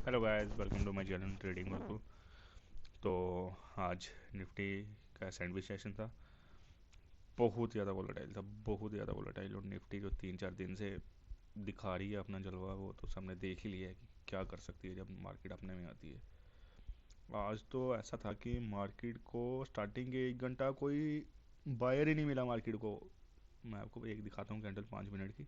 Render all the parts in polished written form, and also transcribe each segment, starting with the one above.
Hello guys, welcome to my channel trading वर्कू। तो आज निफ्टी का सैंडविच सेशन था। बहुत ज़्यादा वोलेटाइल था, बहुत ज़्यादा वोलेटाइल। और निफ्टी जो 3-4 दिन से दिखा रही है अपना जलवा, वो तो सबने देख ही लिया है कि क्या कर सकती है जब मार्केट अपने में आती है। आज तो ऐसा था कि मार्केट को स्टार्टिंग के 1 घंटा कोई बायर ही नहीं मिला मार्केट को। मैं आपको एक दिखाता हूँ कैंडल 5 मिनट की।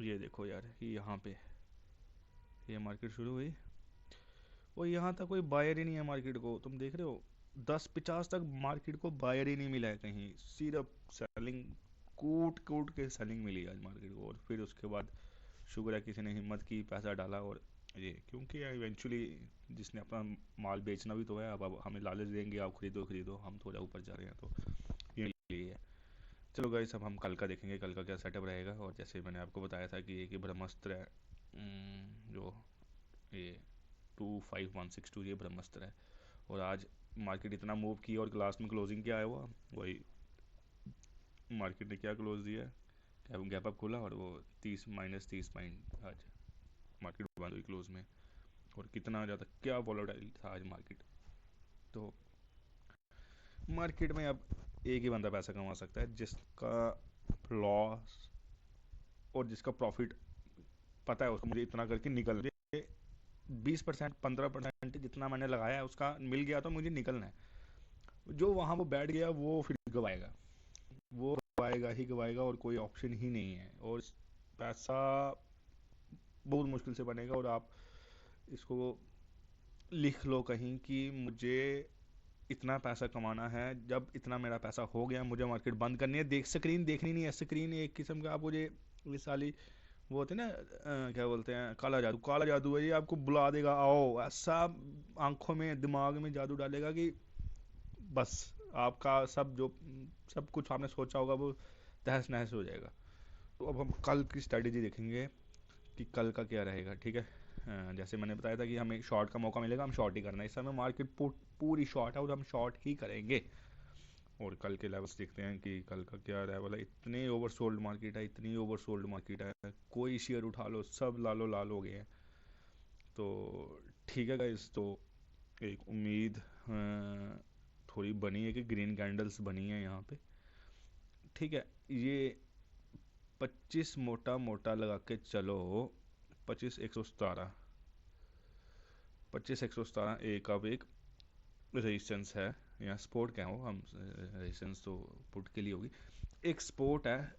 ये देखो यार, ये यहाँ पे ये मार्केट शुरू हुई और यहाँ तक कोई बायर ही नहीं है मार्केट को। तुम देख रहे हो 10-50 तक मार्केट को बायर ही नहीं मिला है कहीं, सिर्फ सेलिंग, कूट कूट के सेलिंग मिली आज मार्केट को। और फिर उसके बाद शुक्र है किसी ने हिम्मत की, पैसा डाला। और ये क्योंकि इवेंचुअली जिसने अपना माल बेचना भी तो है। अब हमें लालच देंगे आप खरीदो खरीदो, हम थोड़ा ऊपर जा रहे हैं, तो ये लिए है। चलो गाइस, अब हम कल का देखेंगे, कल का क्या सेटअप रहेगा। और जैसे मैंने आपको बताया था कि एक ही ब्रह्मास्त्र है, जो ये 25162, ये ब्रह्मास्त्र है। और आज मार्केट इतना मूव किया और लास्ट में क्लोजिंग क्या आया हुआ, वही मार्केट ने क्या क्लोज दिया, गैप अप खोला और वो 30 - 30 पॉइंट आज मार्केट बंद हुई क्लोज में। और कितना ज़्यादा क्या वॉलेटाइल था आज मार्केट। तो मार्केट में अब एक ही बंदा पैसा कमा सकता है, जिसका लॉस और जिसका प्रॉफिट पता है उसको, मुझे इतना करके निकल रहे 20% 15% जितना मैंने लगाया है उसका मिल गया तो मुझे निकलना है। जो वहाँ वो बैठ गया वो फिर गवाएगा, वो गवाएगा ही गवाएगा, और कोई ऑप्शन ही नहीं है। और पैसा बहुत मुश्किल से बनेगा। और आप इसको लिख लो कहीं कि मुझे इतना पैसा कमाना है, जब इतना मेरा पैसा हो गया मुझे मार्केट बंद करनी है। स्क्रीन देखनी नहीं है, स्क्रीन एक किस्म का, आप मुझे ये साली वो होते हैं ना, क्या बोलते हैं, काला जादू। काला जादू है ये, आपको बुला देगा आओ, ऐसा आंखों में दिमाग में जादू डालेगा कि बस आपका सब कुछ आपने सोचा होगा वो तहस नहस हो जाएगा। तो अब हम कल की स्ट्रैटेजी देखेंगे कि कल का क्या रहेगा, ठीक है। जैसे मैंने बताया था कि हमें शॉर्ट का मौका मिलेगा, हम शॉर्ट ही करना है। इस समय मार्केट पूरी शॉर्ट है और हम शॉर्ट ही करेंगे। और कल के लेवल्स देखते हैं कि कल का क्या लेवल है। इतनी ओवरसोल्ड मार्केट है, इतनी ओवरसोल्ड मार्केट है, कोई शेयर उठा लो सब लालो लाल हो गए हैं। तो ठीक है गाइस, तो एक उम्मीद थोड़ी बनी है कि ग्रीन कैंडल्स बनी है यहाँ पे, ठीक है। ये 25 मोटा मोटा लगा के चलो, 25 117, 25 117 एक, अब एक रेजिस्टेंस है। यहाँ सपोर्ट क्या हो, हम रेजिस्टेंस तो पुट के लिए होगी। एक सपोर्ट है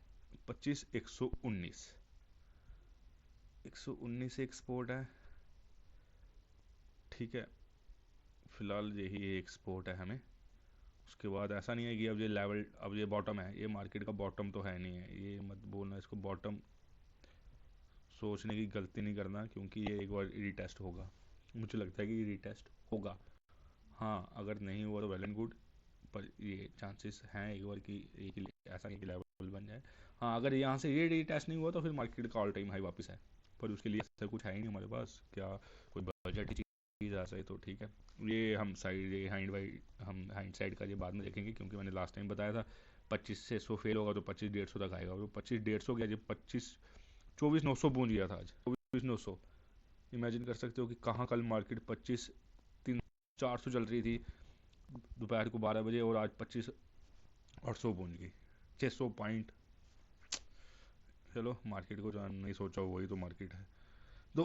25 119, 119 एक सपोर्ट है, ठीक है। फिलहाल यही एक सपोर्ट है हमें। उसके बाद ऐसा नहीं है कि अब ये लेवल, अब ये बॉटम है। ये मार्केट का बॉटम तो है नहीं है, ये मत बोलना इसको बॉटम, सोचने की गलती नहीं करना, क्योंकि ये एक बार रीटेस्ट होगा। मुझे लगता है कि रीटेस्ट होगा। हाँ, अगर नहीं हुआ तो वेल एंड गुड, पर ये चांसेस हैं एक बार कि एक ही ऐसा नहीं कि लेवल बन जाए। हाँ, अगर यहाँ से ये रीटेस्ट नहीं हुआ तो फिर मार्केट का ऑल टाइम हाई वापस है। पर उसके लिए ऐसा कुछ है ही नहीं हमारे पास, क्या कोई बजट चीज़ आ जाए तो ठीक है। ये हम साइड, ये हम हाइंड साइड का ये बाद में देखेंगे, क्योंकि मैंने लास्ट टाइम बताया था 25 से 100 फेल होगा तो 25 150 तक आएगा। तो 25 150 गया, जब 24 900 पहुंच गया था आज, 24 900। इमेजिन कर सकते हो कि कहाँ कल मार्केट 25 3 400 चल रही थी दोपहर को 12 बजे, और आज 25 800 पहुंच गई, 600 पॉइंट। चलो, मार्केट को जो नहीं सोचा वही तो मार्केट है। तो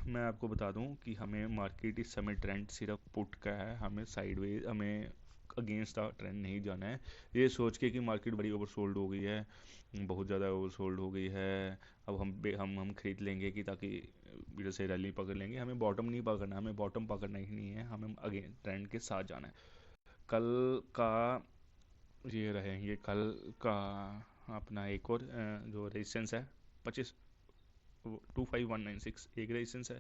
मैं आपको बता दूं कि हमें मार्केट इस समय ट्रेंड सिर्फ पुट का है, हमें साइडवेज, हमें अगेंस्ट द ट्रेंड नहीं जाना है। ये सोच के कि मार्केट बड़ी ओवरसोल्ड हो गई है, बहुत ज़्यादा ओवरसोल्ड हो गई है, अब हम खरीद लेंगे कि ताकि इधर से रैली पकड़ लेंगे। हमें बॉटम नहीं पकड़ना, हमें बॉटम पकड़ना ही नहीं है, हमें अगेन ट्रेंड के साथ जाना है। कल का ये रहेंगे, कल का अपना एक और जो रेजिस्टेंस है 25 25196 एक रेजिस्टेंस है,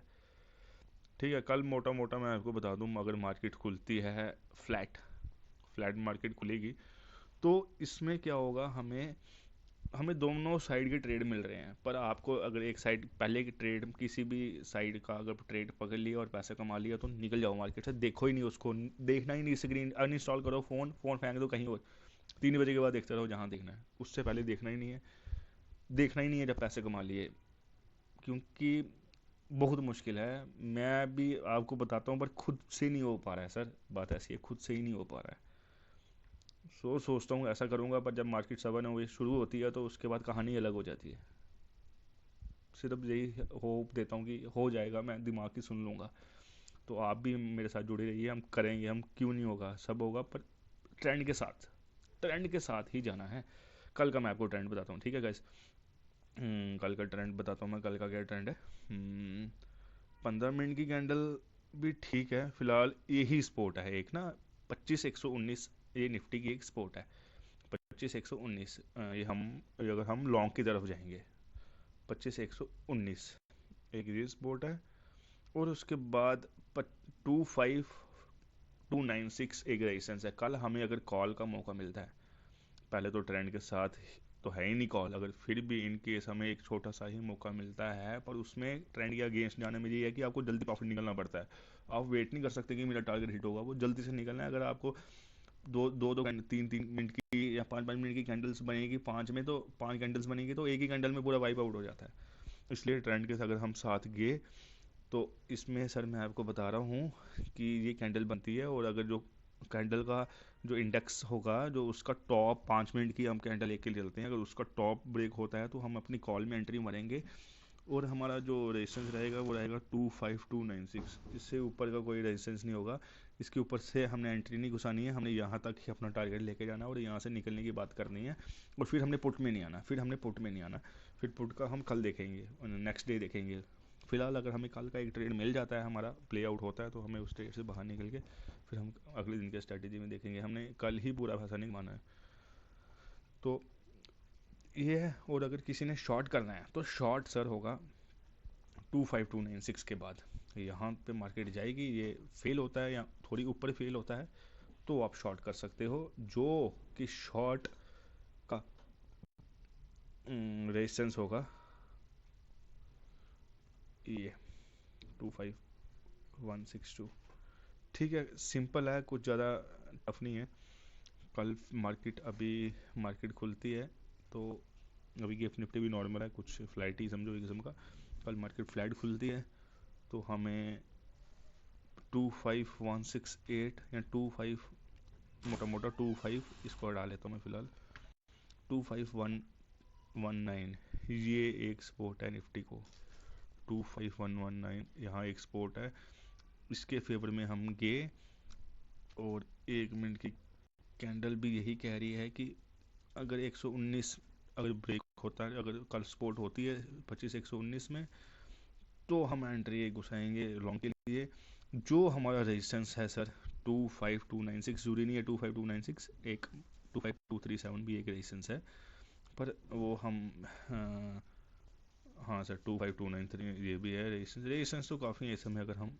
ठीक है। कल मोटा मोटा मैं आपको बता दूं, अगर मार्केट खुलती है फ्लैट, फ्लैट मार्केट खुलेगी, तो इसमें क्या होगा, हमें हमें दोनों साइड के ट्रेड मिल रहे हैं। पर आपको अगर एक साइड पहले की ट्रेड, किसी भी साइड का अगर ट्रेड पकड़ लिया और पैसा कमा लिया तो निकल जाओ मार्केट से, देखो ही नहीं उसको, देखना ही नहीं, स्क्रीन अनइंस्टॉल करो, फ़ोन फ़ोन फेंक दो कहीं और, 3 बजे के बाद देखते रहो जहाँ देखना है, उससे पहले देखना ही नहीं है। देखना ही नहीं है जब पैसे कमा लिए, क्योंकि बहुत मुश्किल है। मैं भी आपको बताता हूँ, पर खुद से नहीं हो पा रहा है सर, बात ऐसी है, खुद से ही नहीं हो पा रहा है। सोचता हूँ ऐसा करूँगा, पर जब मार्केट 7 शुरू होती है तो उसके बाद कहानी अलग हो जाती है। सिर्फ यही होप देता हूँ कि हो जाएगा, मैं दिमाग की सुन लूँगा। तो आप भी मेरे साथ जुड़े रहिए, हम करेंगे, हम क्यों नहीं होगा, सब होगा, पर ट्रेंड के साथ, ट्रेंड के साथ ही जाना है। कल का मैं आपको ट्रेंड बताता हूँ, ठीक है गाइस। कल का ट्रेंड बताता हूँ मैं, कल का क्या ट्रेंड है। 15 मिनट की कैंडल भी ठीक है फिलहाल। यही स्पोर्ट है एक ना, 25,119, ये निफ्टी की एक स्पोर्ट है। 25,119, ये हम, अगर हम लॉन्ग की तरफ जाएंगे, 25,119 एक ये स्पोर्ट है। और उसके बाद 25,296 एक रेजिस्टेंस है। कल हमें अगर कॉल का मौका मिलता है, पहले तो ट्रेंड के साथ तो है ही नहीं कॉल, अगर फिर भी इन केस हमें एक छोटा सा ही मौका मिलता है, पर उसमें ट्रेंड के अगेंस्ट जाने में ये है कि आपको जल्दी प्रॉफिट निकलना पड़ता है। आप वेट नहीं कर सकते कि मेरा टारगेट हिट होगा, वो जल्दी से निकलना है। अगर आपको दो तीन तीन मिनट की या 5 5 मिनट की कैंडल्स बनेगी, पाँच में तो 5 कैंडल्स बनेगी, तो एक ही कैंडल में पूरा वाइप आउट हो जाता है। इसलिए ट्रेंड के अगर हम साथ गए, तो इसमें सर मैं आपको बता रहा हूँ कि ये कैंडल बनती है, और अगर जो कैंडल का जो इंडेक्स होगा, जो उसका टॉप 5 मिनट की हम कैंडल लेके चलते हैं, अगर उसका टॉप ब्रेक होता है तो हम अपनी कॉल में एंट्री मारेंगे। और हमारा जो रेजिस्टेंस रहेगा वो रहेगा 25,296, इससे ऊपर का कोई रेजिस्टेंस नहीं होगा। इसके ऊपर से हमने एंट्री नहीं घुसानी है, हमने यहाँ तक ही अपना टारगेट लेके जाना है और यहाँ से निकलने की बात करनी है। और फिर हमने पुट में नहीं आना, फिर पुट का हम कल देखेंगे, नेक्स्ट डे देखेंगे। फिलहाल अगर हमें कल का एक ट्रेड मिल जाता है, हमारा प्ले आउट होता है, तो हमें उस ट्रेड से बाहर निकल के फिर हम अगले दिन के स्ट्रैटेजी में देखेंगे। हमने कल ही पूरा पैसा नहीं कमाना है। तो ये है। और अगर किसी ने शॉर्ट करना है तो शॉर्ट सर होगा 25,296 के बाद। यहाँ पे मार्केट जाएगी, ये फेल होता है या थोड़ी ऊपर फेल होता है, तो आप शॉर्ट कर सकते हो। जो कि शॉर्ट का रेजिस्टेंस होगा ये 25,162। ठीक है, सिंपल है, कुछ ज़्यादा टफ नहीं है। कल मार्केट, अभी मार्केट खुलती है तो अभी गिफ्ट निफ्टी भी नॉर्मल है, कुछ फ्लैट ही समझो एक किस्म का। कल मार्केट फ्लैट खुलती है तो हमें 25,168 या 25, मोटा मोटा 25, इसको हटा लेता हूँ मैं फ़िलहाल, 25,119, ये एक सपोर्ट है निफ्टी को। 25,119 यहाँ एक सपोर्ट है, इसके फेवर में हम गए। और 1 मिनट की कैंडल भी यही कह रही है कि अगर 119 अगर ब्रेक होता है, अगर कल सपोर्ट होती है 25,119 में, तो हम एंट्री घुसाएंगे लॉन्ग के लिए। जो हमारा रेजिस्टेंस है सर 25,296, जरूरी नहीं है 25,296, एक 25,237 भी एक रेजिस्टेंस है, पर वो हम, हाँ सर 25,293 ये भी है रेजिस्टेंस। रेजिस्टेंस तो काफ़ी है इस समय, अगर हम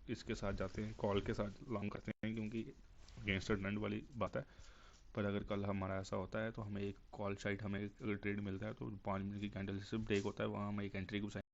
इसके साथ जाते हैं, कॉल के साथ लॉन्ग करते हैं, क्योंकि अगेंस्ट ट्रेंड वाली बात है। पर अगर कल हमारा ऐसा होता है तो हमें एक कॉल साइड, हमें अगर ट्रेड मिलता है तो 5 मिनट की कैंडल से ब्रेक होता है, वहाँ हम एक एंट्री घुसाएंगे।